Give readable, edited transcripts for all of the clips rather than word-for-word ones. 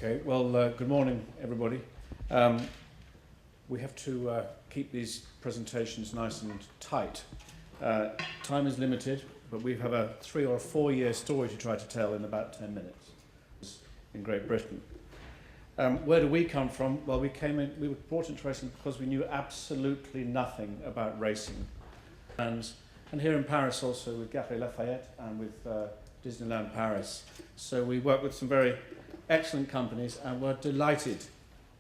Okay, well, good morning, everybody. We have to keep these presentations nice and tight. Time is limited, but we have a 3 or 4 year story to try to tell in about 10 minutes in Great Britain. Where do we come from? Well, we were brought into racing because we knew absolutely nothing about racing. And here in Paris also with Galeries Lafayette and with Disneyland Paris. So we work with some very excellent companies and we're delighted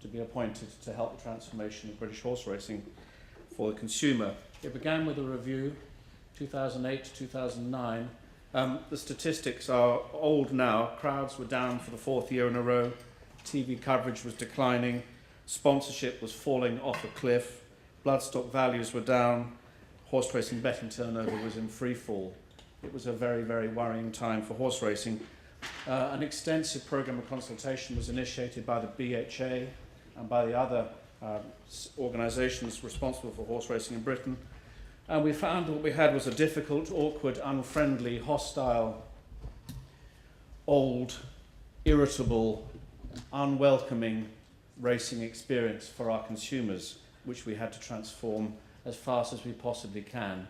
to be appointed to help the transformation of British horse racing for the consumer. It began with a review, 2008 to 2009. The statistics are old now. Crowds were down for the 4th year in a row. TV coverage was declining. Sponsorship was falling off a cliff. Bloodstock values were down. Horse racing betting turnover was in free fall. It was a very, very worrying time for horse racing. An extensive programme of consultation was initiated by the BHA and by the other organisations responsible for horse racing in Britain. And we found what we had was a difficult, awkward, unfriendly, hostile, old, irritable, unwelcoming racing experience for our consumers, which we had to transform as fast as we possibly can.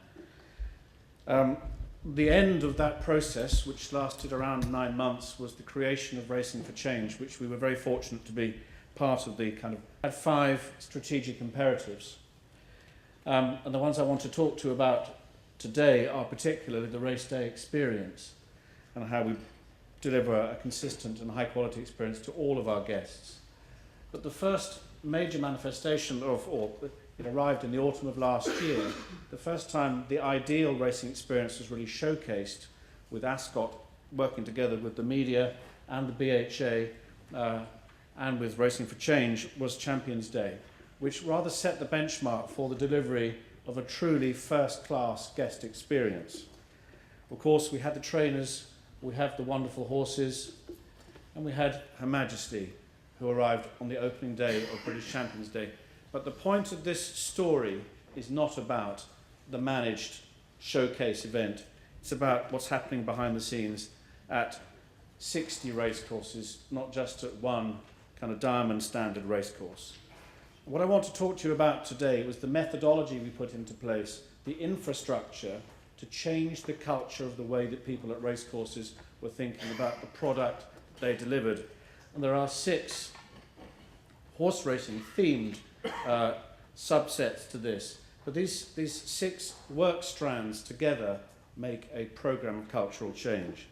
The end of that process, which lasted around 9 months, was the creation of Racing for Change, which we were very fortunate to be part of. Had 5 strategic imperatives. And the ones I want to talk to you about today are particularly the race day experience and how we deliver a consistent and high quality experience to all of our guests. But the first major manifestation it arrived in the autumn of last year, the first time the ideal racing experience was really showcased with Ascot working together with the media and the BHA and with Racing for Change was Champions Day, which rather set the benchmark for the delivery of a truly first-class guest experience. Of course, we had the trainers, we had the wonderful horses, and we had Her Majesty, who arrived on the opening day of British Champions Day. But the point of this story is not about the managed showcase event. It's about what's happening behind the scenes at 60 racecourses, not just at one kind of diamond standard racecourse. What I want to talk to you about today was the methodology we put into place, the infrastructure to change the culture of the way that people at racecourses were thinking about the product they delivered. And there are 6 horse racing themed subsets to this, but these 6 work strands together make a programme of cultural change.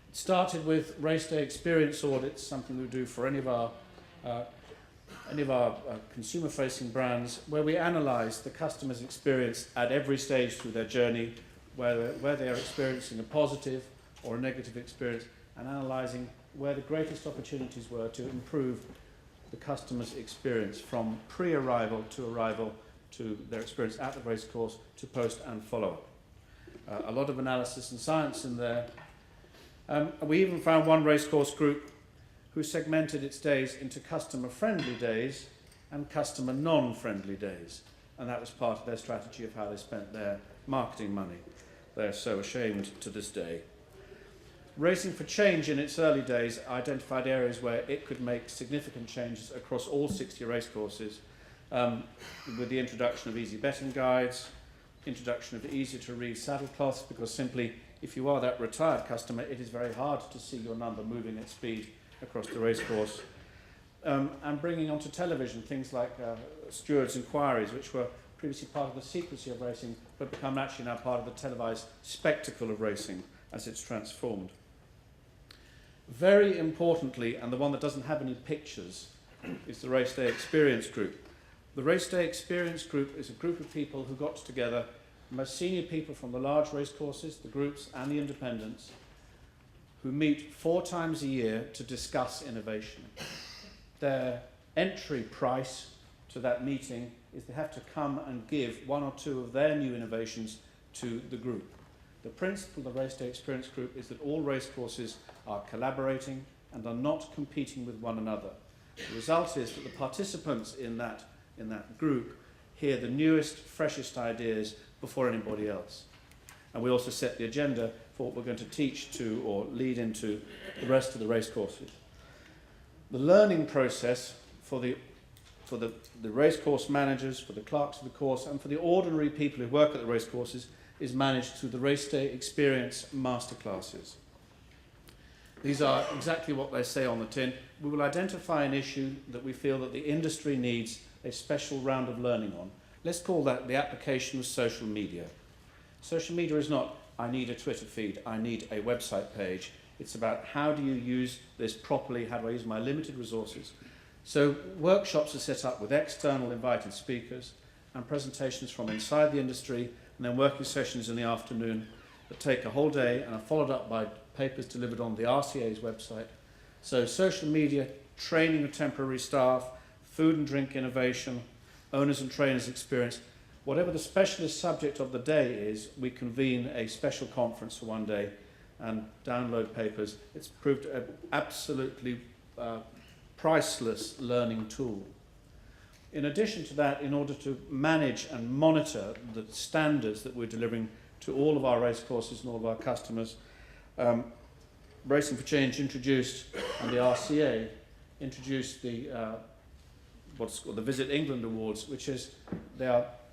It started with race day experience audits, something we do for any of our consumer-facing brands, where we analyse the customer's experience at every stage through their journey, where they are experiencing a positive or a negative experience, and analysing where the greatest opportunities were to improve the customer's experience from pre-arrival to arrival to their experience at the racecourse to post and follow-up. A lot of analysis and science in there. We even found one racecourse group who segmented its days into customer-friendly days and customer non-friendly days. And that was part of their strategy of how they spent their marketing money. They're so ashamed to this day. Racing for Change in its early days identified areas where it could make significant changes across all 60 racecourses, with the introduction of easy betting guides, introduction of easier to read saddlecloths, because simply if you are that retired customer, it is very hard to see your number moving at speed across the racecourse, and bringing onto television things like stewards' inquiries, which were previously part of the secrecy of racing, but become actually now part of the televised spectacle of racing as it's transformed. Very importantly, and the one that doesn't have any pictures, is the Race Day Experience Group. The Race Day Experience Group is a group of people who got together, the most senior people from the large racecourses, the groups and the independents, who meet 4 times a year to discuss innovation. Their entry price to that meeting is they have to come and give 1 or 2 of their new innovations to the group. The principle of the Race Day Experience Group is that all racecourses are collaborating and are not competing with one another. The result is that the participants in that group hear the newest, freshest ideas before anybody else. And we also set the agenda for what we're going to teach to or lead into the rest of the racecourses. The learning process for the racecourse managers, for the clerks of the course, and for the ordinary people who work at the racecourses is managed through the Race Day Experience Masterclasses. These are exactly what they say on the tin. We will identify an issue that we feel that the industry needs a special round of learning on. Let's call that the application of social media. Social media is not, I need a Twitter feed, I need a website page. It's about how do you use this properly, how do I use my limited resources. So workshops are set up with external invited speakers and presentations from inside the industry, and then working sessions in the afternoon that take a whole day and are followed up by papers delivered on the RCA's website. So social media, training of temporary staff, food and drink innovation, owners and trainers experience. Whatever the specialist subject of the day is, we convene a special conference for one day and download papers. It's proved an absolutely priceless learning tool. In addition to that, in order to manage and monitor the standards that we're delivering to all of our race courses and all of our customers, Racing for Change introduced, and the RCA introduced the what's called the Visit England Awards, which is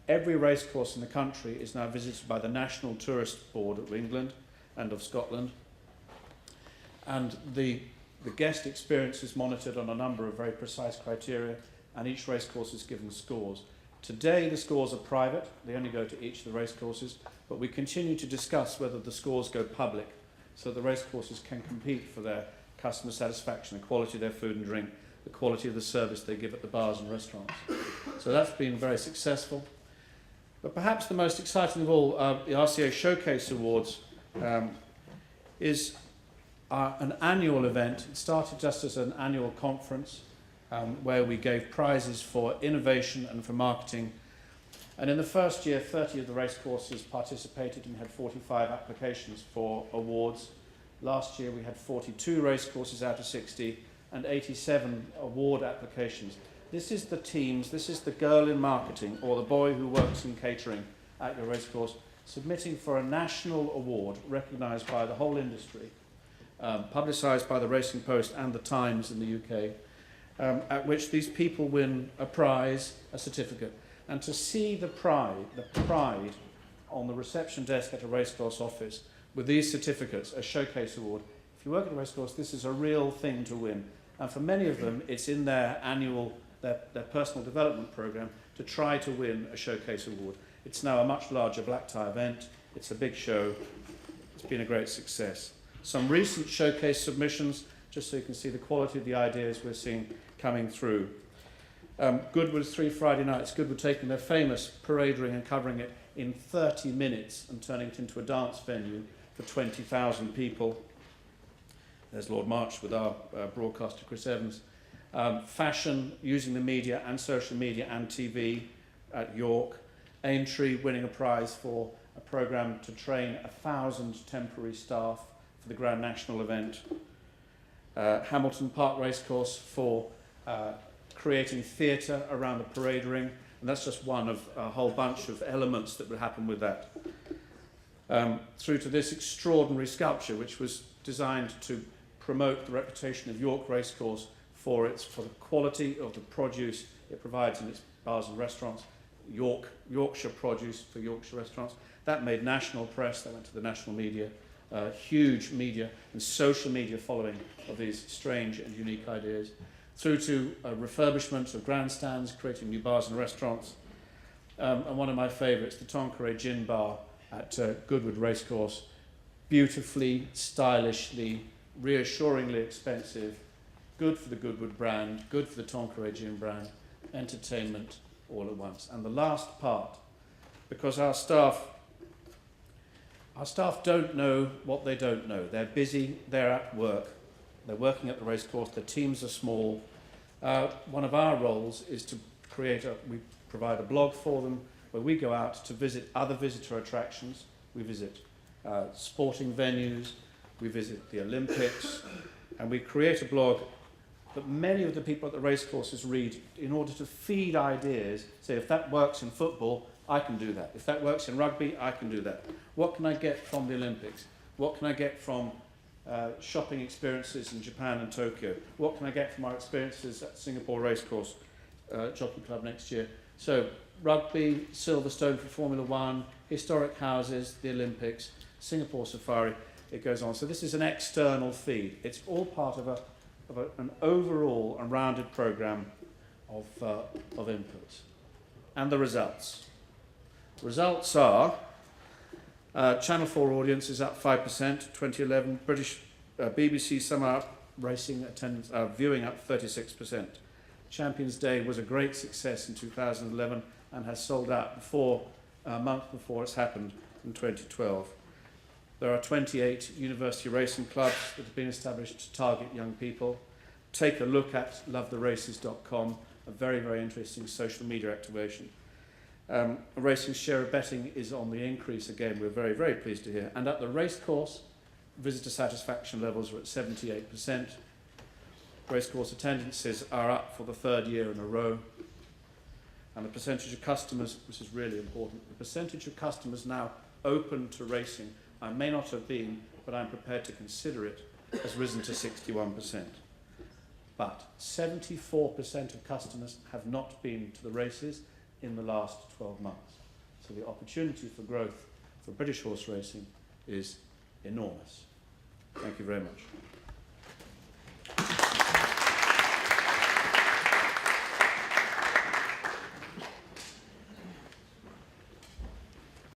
every race course in the country is now visited by the National Tourist Board of England and of Scotland, and the guest experience is monitored on a number of very precise criteria, and each race course is given scores. Today the scores are private, they only go to each of the race courses, but we continue to discuss whether the scores go public so the race courses can compete for their customer satisfaction, the quality of their food and drink, the quality of the service they give at the bars and restaurants. So that's been very successful. But perhaps the most exciting of all, the RCA Showcase Awards is an annual event. It started just as an annual conference where we gave prizes for innovation and for marketing. And in the first year, 30 of the race courses participated and had 45 applications for awards. Last year we had 42 race courses out of 60 and 87 award applications. This is the teams, this is the girl in marketing or the boy who works in catering at your race course submitting for a national award recognised by the whole industry, publicised by the Racing Post and the Times in the UK, at which these people win a prize, a certificate. And to see the pride on the reception desk at a racecourse office with these certificates, a showcase award, if you work at a racecourse, this is a real thing to win. And for many of them, it's in their annual, their personal development program to try to win a showcase award. It's now a much larger black tie event. It's a big show. It's been a great success. Some recent showcase submissions, just so you can see the quality of the ideas we're seeing coming through. Goodwood's 3 Friday nights. Goodwood taking their famous parade ring and covering it in 30 minutes and turning it into a dance venue for 20,000 people. There's Lord March with our broadcaster Chris Evans. Fashion, using the media and social media and TV at York. Aintree winning a prize for a programme to train 1,000 temporary staff for the Grand National event. Hamilton Park Racecourse for creating theatre around the parade ring, and that's just one of a whole bunch of elements that would happen with that. Through to this extraordinary sculpture, which was designed to promote the reputation of York Racecourse for the quality of the produce it provides in its bars and restaurants, Yorkshire produce for Yorkshire restaurants. That made national press, that went to the national media, huge media and social media following of these strange and unique ideas, through to refurbishment of grandstands, creating new bars and restaurants. And one of my favourites, the Tonqueray Gin Bar at Goodwood Racecourse, beautifully, stylishly, reassuringly expensive, good for the Goodwood brand, good for the Tonqueray Gin brand, entertainment all at once. And the last part, because our staff don't know what they don't know. They're busy, they're at work, they're working at the racecourse, their teams are small. One of our roles is to we provide a blog for them where we go out to visit other visitor attractions. We visit sporting venues, we visit the Olympics, and we create a blog that many of the people at the racecourses read in order to feed ideas. Say, if that works in football, I can do that. If that works in rugby, I can do that. What can I get from the Olympics? What can I get from shopping experiences in Japan and Tokyo. What can I get from our experiences at Singapore Racecourse Jockey Club next year? So rugby, Silverstone for Formula One, historic houses, the Olympics, Singapore Safari, it goes on. So this is an external feed. It's all part of an overall and rounded programme of inputs. And the results. Results are Channel 4 audience is up 5%, 2011. British BBC Summer Racing attendance, viewing up 36%. Champions Day was a great success in 2011 and has sold out a month before it's happened in 2012. There are 28 university racing clubs that have been established to target young people. Take a look at lovetheraces.com, a very, very interesting social media activation. Racing share of betting is on the increase again, we're very, very pleased to hear. And at the racecourse, visitor satisfaction levels are at 78%. Racecourse attendances are up for the third year in a row. And the percentage of customers, which is really important, the percentage of customers now open to racing, I may not have been, but I'm prepared to consider it, has risen to 61%. But 74% of customers have not been to the races in the last 12 months. So the opportunity for growth for British horse racing is enormous. Thank you very much.